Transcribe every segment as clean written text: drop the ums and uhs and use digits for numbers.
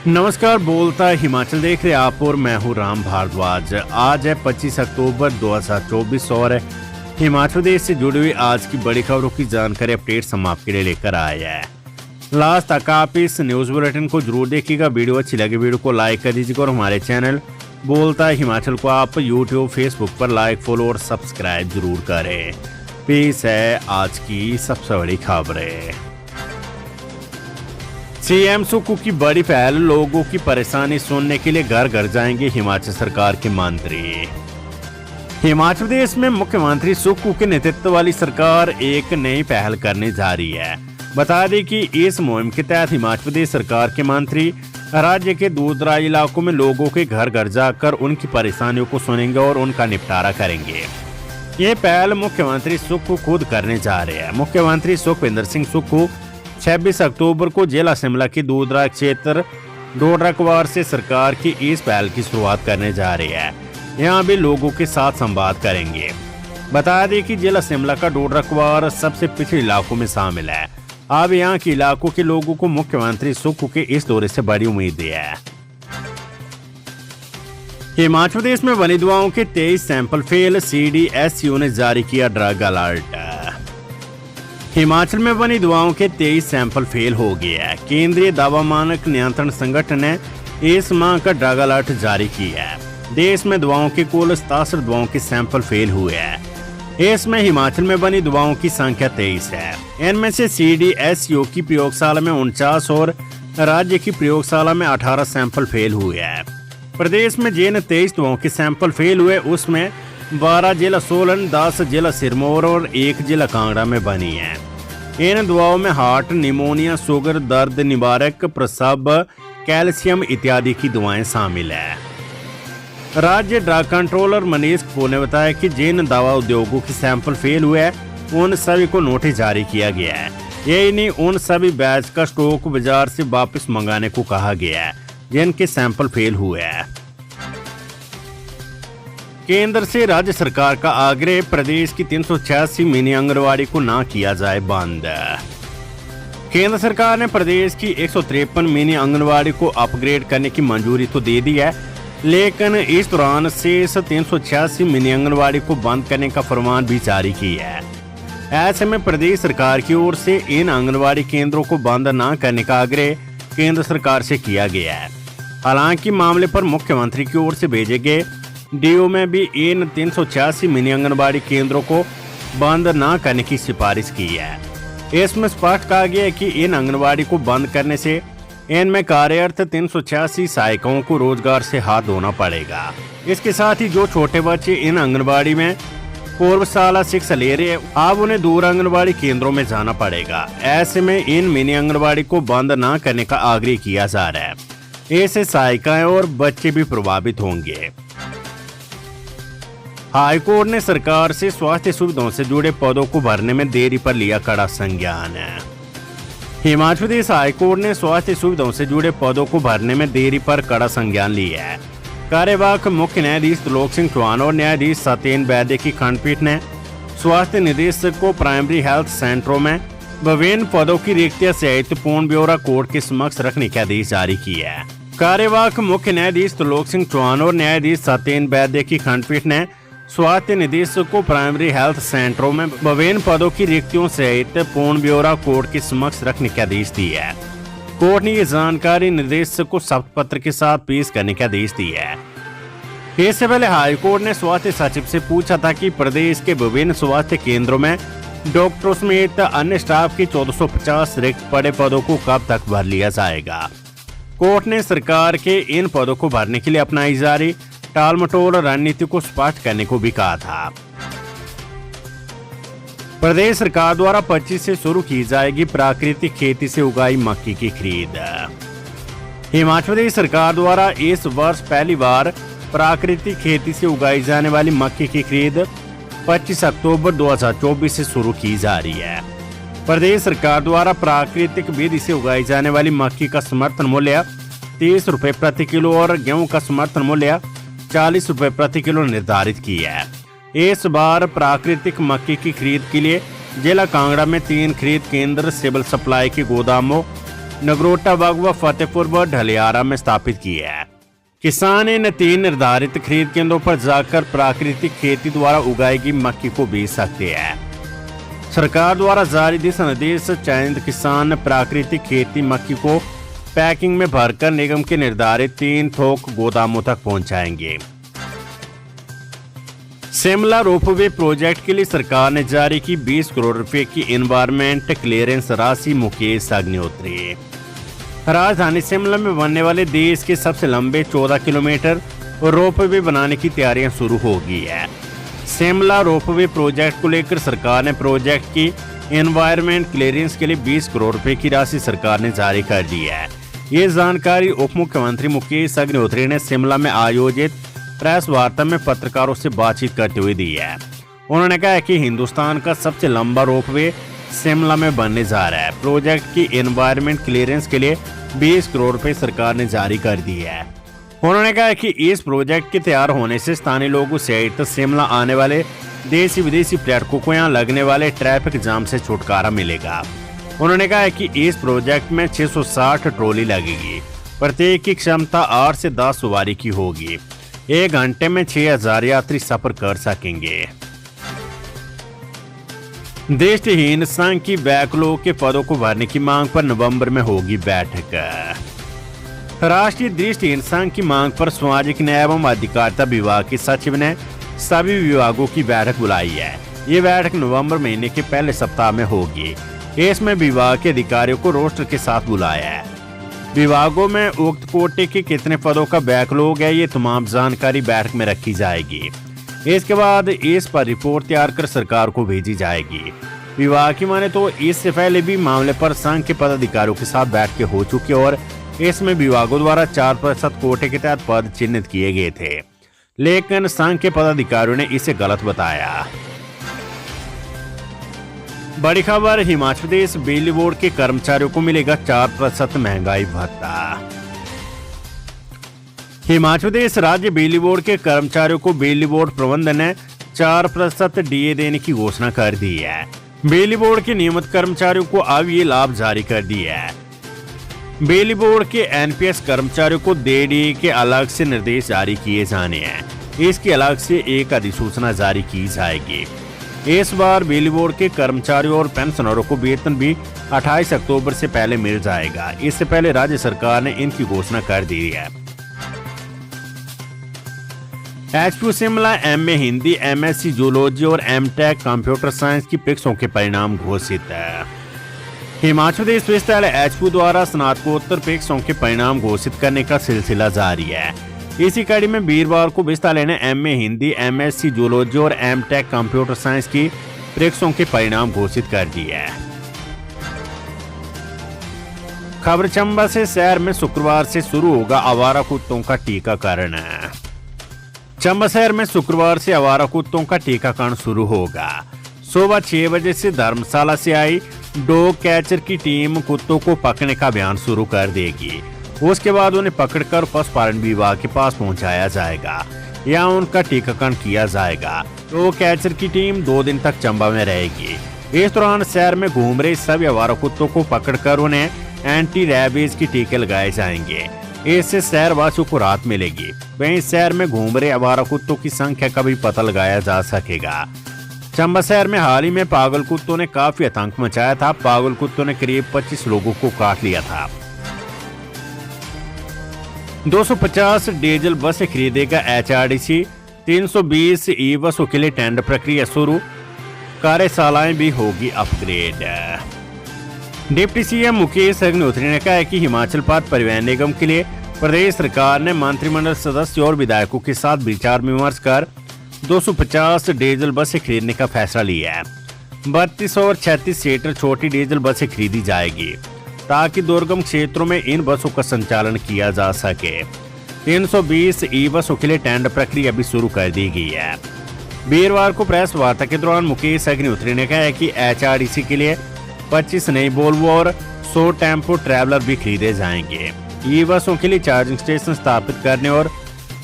नमस्कार, बोलता है हिमाचल देख रहे आप और मैं हूं राम भारद्वाज। आज है 25 अक्टूबर 2024 और हिमाचल प्रदेश से जुड़ी हुई आज की बड़ी खबरों की जानकारी अपडेट्स हम आपके लिए लेकर आए हैं। लास्ट तक आप इस न्यूज़ बुलेटिन को जरूर देखिएगा। वीडियो अच्छी लगे वीडियो को लाइक कर दीजिएगा और हमारे चैनल बोलता है हिमाचल को आप यूट्यूब फेसबुक पर लाइक फॉलो और सब्सक्राइब जरूर करें। पेश है आज की सबसे बड़ी खबरें। सीएम सुक्खू की बड़ी पहल, लोगों की परेशानी सुनने के लिए घर घर जाएंगे हिमाचल सरकार के मंत्री। हिमाचल प्रदेश में मुख्यमंत्री सुक्खू के नेतृत्व वाली सरकार एक नई पहल करने जा रही है। बता दें कि इस मुहिम के तहत हिमाचल प्रदेश सरकार के मंत्री राज्य के दूरदराज इलाकों में लोगों के घर घर जाकर उनकी परेशानियों को सुनेंगे और उनका निपटारा करेंगे। ये पहल मुख्यमंत्री सुक्खू खुद करने जा रहे हैं। मुख्यमंत्री सुखविंदर सिंह सुक्खू 26 अक्टूबर को जिला शिमला के दूरदराज क्षेत्र डोडरा से सरकार की इस पहल की शुरुआत करने जा रही है। यहाँ भी लोगों के साथ संवाद करेंगे। बता दें कि जिला शिमला का डोडरा सबसे पिछड़े इलाकों में शामिल है। अब यहाँ के इलाकों के लोगों को मुख्यमंत्री सुक्खू के इस दौरे से बड़ी उम्मीद है। हिमाचल प्रदेश में बनी दवाओं के 23 सैंपल फेल, CDSU ने जारी किया ड्रग अलर्ट। हिमाचल में बनी दवाओं के 23 सैंपल फेल हो गए हैं। केंद्रीय दवा मानक नियंत्रण संगठन ने इस माह का ड्रग अलर्ट जारी किया है। देश में दवाओं के कुल 67 दवाओं के सैंपल फेल हुए हैं। इसमें हिमाचल में बनी दवाओं की संख्या 23 है। इनमें से CDSU की प्रयोगशाला में 49 और राज्य की प्रयोगशाला में 18 सैंपल फेल हुए हैं। प्रदेश में जिन 23 दवाओं के सैंपल फेल हुए उसमें 12 जिला सोलन, 10 जिला सिरमौर और 1 जिला कांगड़ा में बनी है। इन दवाओं में हार्ट, निमोनिया, शुगर, दर्द निवारक, प्रसव, कैल्शियम इत्यादि की दवाएं शामिल है। राज्य ड्रग कंट्रोलर मनीष कपूर ने बताया कि जिन दवा उद्योगों के सैंपल फेल हुए हैं उन सभी को नोटिस जारी किया गया है। यही नहीं, उन सभी बैच का स्टॉक बाजार से वापस मंगाने को कहा गया है जिनके सैंपल फेल हुए हैं। केंद्र से राज्य सरकार का आग्रह, प्रदेश की 386 मिनी आंगनबाड़ी को ना किया जाए बंद। केंद्र सरकार ने प्रदेश की 153 मिनी आंगनबाड़ी को अपग्रेड करने की मंजूरी तो दे दी है, लेकिन इस दौरान शेष 386 मिनी आंगनबाड़ी को बंद करने का फरमान भी जारी किया है। ऐसे में प्रदेश सरकार की ओर से इन आंगनबाड़ी केंद्रों को बंद न करने का आग्रह केंद्र सरकार से किया गया है। हालांकि मामले पर मुख्यमंत्री की ओर से भेजे गए डीओ में भी इन 386 मिनी आंगनबाड़ी केंद्रों को बंद न करने की सिफारिश की है। इसमें स्पष्ट कहा गया है कि इन आंगनबाड़ी को बंद करने से इनमें कार्यरत 386 सहायिकाओं को रोजगार से हाथ धोना पड़ेगा। इसके साथ ही जो छोटे बच्चे इन आंगनबाड़ी में पूर्वशाला शिक्षा ले रहे हैं, अब उन्हें दूर आंगनबाड़ी केंद्रों में जाना पड़ेगा। ऐसे में इन मिनी आंगनबाड़ी को बंद न करने का आग्रह किया जा रहा है। इससे सहायिकाएं और बच्चे भी प्रभावित होंगे। हाईकोर्ट ने सरकार से स्वास्थ्य सुविधाओं से जुड़े पदों को भरने में देरी पर लिया कड़ा संज्ञान। हिमाचल प्रदेश हाईकोर्ट ने स्वास्थ्य सुविधाओं से जुड़े पदों को भरने में देरी पर कड़ा संज्ञान लिया है। कार्यवाहक मुख्य न्यायाधीश त्रिलोक सिंह चौहान और न्यायाधीश सत्येन वैद्य की खंडपीठ ने स्वास्थ्य निदेशक को प्राइमरी हेल्थ सेंटरों में विभिन्न पदों की रिक्तियां सहित पूर्ण ब्यौरा कोर्ट के समक्ष रखने के आदेश जारी किए हैं। कार्यवाहक मुख्य न्यायाधीश त्रिलोक सिंह चौहान और न्यायाधीश सत्येन वैद्य की खंडपीठ ने स्वास्थ्य निदेशक को प्राइमरी हेल्थ सेंटरों में विभिन्न पदों की रिक्तियों सहित पूर्ण ब्यौरा कोर्ट के समक्ष रखने के आदेश दिए है। कोर्ट ने ये जानकारी निदेशक को शपथ पत्र के साथ पेश करने के आदेश दिए है। इससे पहले हाईकोर्ट ने स्वास्थ्य सचिव से पूछा था कि प्रदेश के विभिन्न स्वास्थ्य केंद्रों में डॉक्टरों समेत अन्य स्टाफ के 1450 रिक्त पड़े पदों को कब तक भर लिया जाएगा। कोर्ट ने सरकार के इन पदों को भरने के लिए अपनाई जा रही टालमटोल रणनीति को स्पष्ट करने को भी कहा था। प्रदेश सरकार द्वारा 25 से शुरू की जाएगी प्राकृतिक खेती से उगाई मक्की की खरीद। हिमाचल प्रदेश सरकार द्वारा इस वर्ष पहली बार प्राकृतिक खेती से उगाई जाने वाली मक्की की खरीद 25 अक्टूबर 2024 से शुरू की जा रही है। प्रदेश सरकार द्वारा प्राकृतिक विधि से उगाई जाने वाली मक्की का समर्थन मूल्य 30 रुपए प्रति किलो और गेहूं का समर्थन मूल्य 40 रुपए प्रति किलो निर्धारित किया है। इस बार प्राकृतिक मक्की की खरीद के लिए जिला कांगड़ा में 3 खरीद केंद्र सिविल सप्लाई के गोदामों नगरोटा बाग व फतेहपुर व ढलियारा में स्थापित की है। किसान इन 3 निर्धारित खरीद केंद्रों पर जाकर प्राकृतिक खेती द्वारा उगाई गई मक्की को बेच सकते हैं। सरकार द्वारा जारी दिशा निर्देश चयनित किसान प्राकृतिक खेती मक्की को पैकिंग में भरकर निगम के निर्धारित 3 थोक गोदामों तक पहुंचाएंगे। शिमला रोपवे प्रोजेक्ट के लिए सरकार ने जारी की 20 करोड़ रुपए की एनवायरमेंट क्लियरेंस राशि। मुकेश अग्निहोत्री। राजधानी शिमला में बनने वाले देश के सबसे लंबे 14 किलोमीटर रोपवे बनाने की तैयारियां शुरू हो गई है। शिमला रोपवे प्रोजेक्ट को लेकर सरकार ने प्रोजेक्ट की एनवायरमेंट क्लियरेंस के लिए 20 करोड़ रुपए की राशि सरकार ने जारी कर दी है। ये जानकारी उप मुख्यमंत्री मुकेश अग्निहोत्री ने शिमला में आयोजित प्रेस वार्ता में पत्रकारों से बातचीत करते हुए दी है। उन्होंने कहा कि हिंदुस्तान का सबसे लंबा रोपवे शिमला में बनने जा रहा है। प्रोजेक्ट की एनवायरमेंट क्लियरेंस के लिए 20 करोड़ रुपए सरकार ने जारी कर दी है। उन्होंने कहा कि इस प्रोजेक्ट के तैयार होने से स्थानीय लोगों सहित शिमला आने वाले देशी विदेशी पर्यटकों को यहाँ लगने वाले ट्रैफिक जाम से छुटकारा मिलेगा। उन्होंने कहा कि इस प्रोजेक्ट में 660 ट्रॉली लगेगी। प्रत्येक की क्षमता 8 से 10 सवारी की होगी। 1 घंटे में 6000 यात्री सफर कर सकेंगे। दृष्टिहीन संघ की बैकलॉग के पदों को भरने की मांग पर नवंबर में होगी बैठक। राष्ट्रीय दृष्टिहीन संघ की मांग पर सामाजिक न्याय एवं अधिकारिता विभाग के सचिव ने सभी विभागों की बैठक बुलाई है। ये बैठक नवंबर महीने के पहले सप्ताह में होगी। इसमें विभाग के अधिकारियों को रोस्टर के साथ बुलाया है। विभागों में उक्त कोटे के कितने पदों का बैकलॉग है, ये तमाम जानकारी बैठक में रखी जाएगी। इसके बाद इस पर रिपोर्ट तैयार कर सरकार को भेजी जाएगी। विभाग की माने तो इससे पहले भी मामले पर संघ के पदाधिकारियों के साथ बैठकें हो चुकी और इसमें विभागों द्वारा 4% कोटे के तहत पद चिन्हित किए गए थे, लेकिन संघ के पदाधिकारियों ने इसे गलत बताया। बड़ी खबर, हिमाचल प्रदेश बिजली बोर्ड के कर्मचारियों को मिलेगा 4% महंगाई भत्ता। हिमाचल प्रदेश राज्य बिजली बोर्ड के कर्मचारियों को बिजली बोर्ड प्रबंधन ने 4% डीए देने की घोषणा कर दी है। बिजली बोर्ड के नियमित कर्मचारियों को अब ये लाभ जारी कर दिया है। बिजली बोर्ड के एनपीएस कर्मचारियों को डीए के अलग से निर्देश जारी किए जाने हैं। इसके अलग से एक अधिसूचना जारी की जाएगी। इस बार बिजली बोर्ड के कर्मचारियों और पेंशनरों को वेतन भी 28 अक्टूबर से पहले मिल जाएगा। इससे पहले राज्य सरकार ने इनकी घोषणा कर दी है। HPU Shimla MA Hindi, MSc zoology और एमटेक कंप्यूटर साइंस की परीक्षाओं के परिणाम घोषित है। हिमाचल प्रदेश विश्वविद्यालय एचपीयू द्वारा स्नातकोत्तर परीक्षाओं के परिणाम घोषित करने का सिलसिला जारी है। इसी कड़ी में वीरवार को विश्वविद्यालय ने एमए हिंदी, एमएससी जूलॉजी और एमटेक कंप्यूटर साइंस की परीक्षाओं के परिणाम घोषित कर दिए है। खबर, चंबा से शहर में शुक्रवार से शुरू होगा आवारा कुत्तों का टीकाकरण। चंबा शहर में शुक्रवार से आवारा कुत्तों का टीकाकरण शुरू होगा। सुबह 6 बजे से धर्मशाला से आई डॉग कैचर की टीम कुत्तों को पकड़ने का अभियान शुरू कर देगी। उसके बाद उन्हें पकड़कर पशुपालन विभाग के पास पहुंचाया जाएगा। यहाँ उनका टीकाकरण किया जाएगा। डॉग कैचर की टीम 2 दिन तक चंबा में रहेगी। इस दौरान शहर में घूम रहे सभी आवारा कुत्तों को पकड़कर उन्हें एंटी रैबीज के टीके लगाए जाएंगे। इससे शहरवासियों को राहत मिलेगी। वहीं शहर में घूम रहे आवारा कुत्तों की संख्या का भी पता लगाया जा सकेगा। चंबा शहर में हाल ही में पागल कुत्तों ने काफी आतंक मचाया था। पागल कुत्तों ने करीब 25 लोगों को काट लिया था। 250 डीजल बसें खरीदेगा एचआरटीसी। 320 ई बसों के लिए टेंडर प्रक्रिया शुरू। कार्यशालाएं भी होगी upgrade. Deputy CM Mukesh Agnihotri ने कहा है कि हिमाचल पथ परिवहन निगम के लिए प्रदेश सरकार ने मंत्रिमंडल सदस्यों और विधायकों के साथ विचार विमर्श कर 250 डीजल बसें खरीदने का फैसला लिया है। 32 और 36 सीटर छोटी डीजल बसें खरीदी जाएगी ताकि दुर्गम क्षेत्रों में इन बसों का संचालन किया जा सके। 320 ई बसों के लिए टेंडर प्रक्रिया भी शुरू कर दी गई है। वीरवार को प्रेस वार्ता के दौरान मुकेश अग्निहोत्री ने कहा है कि एचआरटीसी के लिए 25 नई वोल्वो और 100 टेम्पो ट्रैवलर भी खरीदे जाएंगे। ई बसों के लिए चार्जिंग स्टेशन स्थापित करने और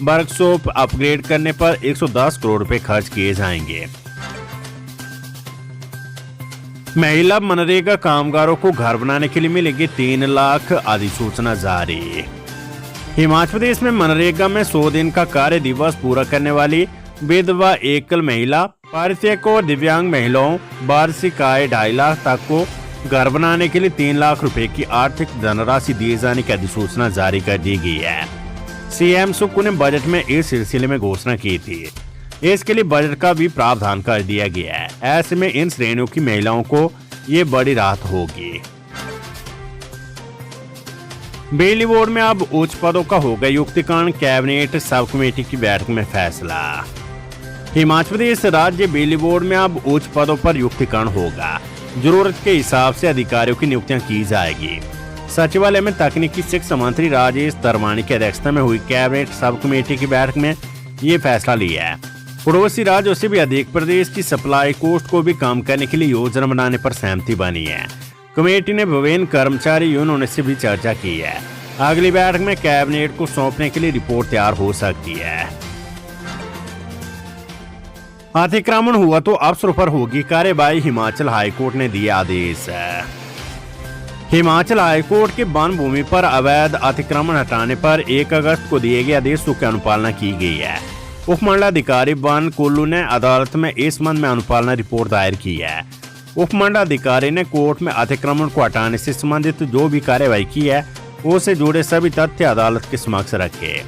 वर्कशॉप अपग्रेड करने पर 110 करोड़ रुपए खर्च किए जाएंगे। महिला मनरेगा कामगारों को घर बनाने के लिए मिलेगी 3 लाख, अधिसूचना जारी। हिमाचल प्रदेश में मनरेगा में 100 दिन का कार्य दिवस पूरा करने वाली विधवा, एकल महिला, परित्यक्त और दिव्यांग महिलाओं वार्षिक आय 2.5 लाख तक को घर बनाने के लिए 3 लाख रुपए की आर्थिक धनराशि दिए जाने की अधिसूचना जारी कर दी गई है। सीएम सुक्खू ने बजट में इस सिलसिले में घोषणा की थी। इसके लिए बजट का भी प्रावधान कर दिया गया है। ऐसे में इन श्रेणियों की महिलाओं को ये बड़ी राहत होगी। बिजली बोर्ड में अब उच्च पदों का होगा युक्तिकरण, कैबिनेट सब कमेटी की बैठक में फैसला। हिमाचल प्रदेश राज्य बिजली बोर्ड में अब उच्च पदों पर युक्तिकरण होगा। जरूरत के हिसाब से अधिकारियों की नियुक्तियां की जाएगी। सचिवालय में तकनीकी शिक्षा मंत्री राजेश धर्माणी की अध्यक्षता में हुई कैबिनेट सब कमेटी की बैठक में ये फैसला लिया है। पड़ोसी राज्यों से भी अधिक प्रदेश की सप्लाई कॉस्ट को भी कम करने के लिए योजना बनाने पर सहमति बनी है। कमेटी ने विभिन्न कर्मचारी यूनियनों से भी चर्चा की है। अगली बैठक में कैबिनेट को सौंपने के लिए रिपोर्ट तैयार हो सकती है। अतिक्रमण हुआ तो अफसरों पर होगी कार्रवाई, हिमाचल हाईकोर्ट ने दिया आदेश। हिमाचल हाईकोर्ट के वन भूमि पर अवैध अतिक्रमण हटाने पर 1 अगस्त को दिए गए आदेशों की अनुपालना की गई है। उपमंडलाधिकारी वन कुल्लू ने अदालत में इस संबंध में अनुपालना रिपोर्ट दायर की है। उपमंडलाधिकारी ने कोर्ट में अतिक्रमण को हटाने से संबंधित जो भी कार्रवाई की है उससे जुड़े सभी तथ्य अदालत के समक्ष रखे।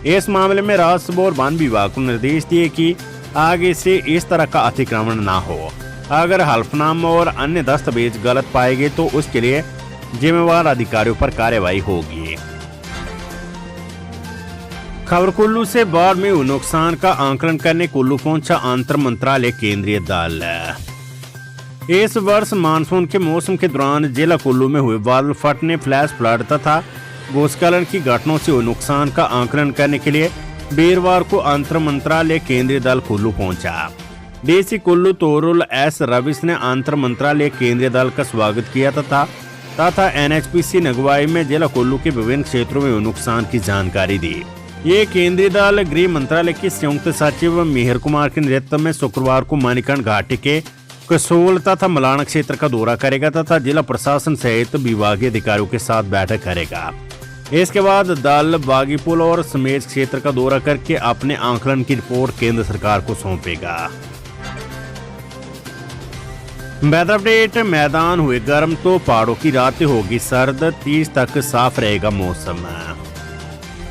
इस मामले में राजस्व और वन विभाग को निर्देश दिए कि आगे से इस तरह का अतिक्रमण न हो। अगर हल्फनामा और अन्य दस्तावेज गलत पाए गए तो उसके लिए जिम्मेवार अधिकारियों पर कार्रवाई होगी। खबर कुल्लू से बाढ़ में हुए नुकसान का आकलन करने कुल्लू पहुंचा अंतर मंत्रालय केंद्रीय दल। इस वर्ष मानसून के मौसम के दौरान जिला कुल्लू में हुए बादल फटने, फ्लैश फ्लड तथा भूस्खलन की घटनाओं से हुए नुकसान का आकलन करने के लिए वीरवार को अंतर मंत्रालय केंद्रीय दल कुल्लू पहुंचा। डीसी कुल्लू तोरुल एस रविश ने अंतर मंत्रालय केंद्रीय दल का स्वागत किया तथा एनएचपीसी नगवाई में जिला कुल्लू के विभिन्न क्षेत्रों में हुए नुकसान की जानकारी दी। ये केंद्रीय दल गृह मंत्रालय के संयुक्त सचिव मिहिर कुमार के नेतृत्व में शुक्रवार को मणिकर्ण घाटी के कसोल तथा मलाना क्षेत्र का दौरा करेगा तथा जिला प्रशासन सहित विभागीय अधिकारियों के साथ बैठक करेगा। इसके बाद दल बागीपुल और समेज क्षेत्र का दौरा करके अपने आकलन की रिपोर्ट केंद्र सरकार को सौंपेगा। वेदर अपडेट, मैदान हुए गर्म तो पहाड़ों की रातें होगी सर्द, 30 तक साफ रहेगा मौसम।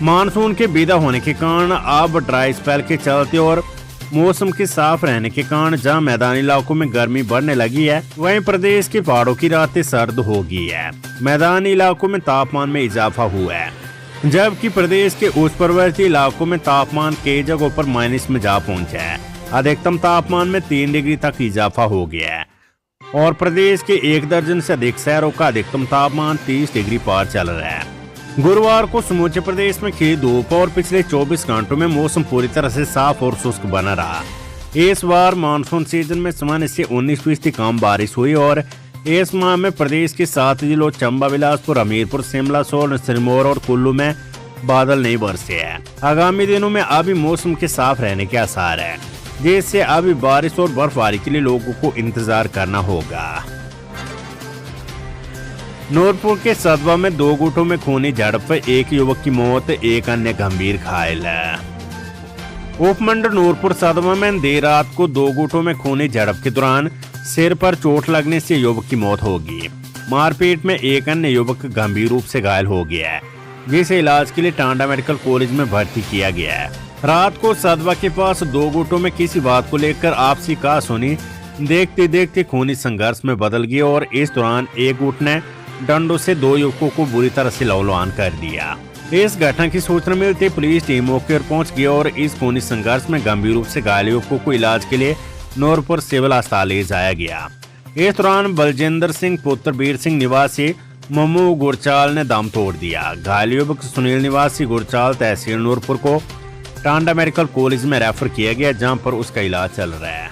मानसून के विदा होने के कारण अब ड्राई स्पेल के चलते और मौसम के साफ रहने के कारण जहां मैदानी इलाकों में गर्मी बढ़ने लगी है वहीं प्रदेश के पहाड़ों की रातें सर्द हो गई है। मैदानी इलाकों में तापमान में इजाफा हुआ है जबकि प्रदेश के उच्च पर्वतीय इलाकों में तापमान कई जगहों पर माइनस में जा पहुंचा है। अधिकतम तापमान में 3 डिग्री तक इजाफा हो गया है और प्रदेश के 1 दर्जन से अधिक शहरों का अधिकतम तापमान 30 डिग्री पार चल रहा है। गुरुवार को समूचे प्रदेश में खिली धूप और पिछले 24 घंटों में मौसम पूरी तरह से साफ और शुष्क बना रहा। इस बार मानसून सीजन में सामान्य से 19% कम बारिश हुई और इस माह में प्रदेश के 7 जिलों चंबा, बिलासपुर, हमीरपुर, शिमला, सोलन, सिरमौर और कुल्लू में बादल नहीं बरसे हैं। आगामी दिनों में अभी मौसम के साफ रहने के आसार है जिससे अभी बारिश और बर्फबारी के लिए लोगों को इंतजार करना होगा। नूरपुर के सदवा में 2 गुटों में खूनी झड़प, 1 युवक की मौत, 1 अन्य गंभीर घायल। उपमंडल नूरपुर सदवा में देर रात को 2 गुटों में खूनी झड़प के दौरान सिर पर चोट लगने से युवक की मौत होगी। मारपीट में 1 अन्य युवक गंभीर रूप से घायल हो गया है जिसे इलाज के लिए टांडा मेडिकल कॉलेज में भर्ती किया गया है। रात को सदवा के पास 2 गुटों में किसी बात को लेकर आपसी कहासुनी देखते देखते खूनी संघर्ष में बदल गई और इस दौरान एक गुट ने डंडों से 2 युवकों को बुरी तरह से लहूलुहान कर दिया। इस घटना की सूचना मिलते पुलिस टीम मौके पर पहुंच गई और इस खूनी संघर्ष में गंभीर रूप से घायल युवकों को इलाज के लिए नूरपुर सिविल अस्पताल ले जाया गया। इस दौरान बलजिंदर सिंह पुत्र वीर सिंह निवासी मम्मू गुरचाल ने दम तोड़ दिया। घायल युवक सुनील निवासी गुरचाल तहसील नूरपुर को टांडा मेडिकल कॉलेज में रेफर किया गया जहां पर उसका इलाज चल रहा है।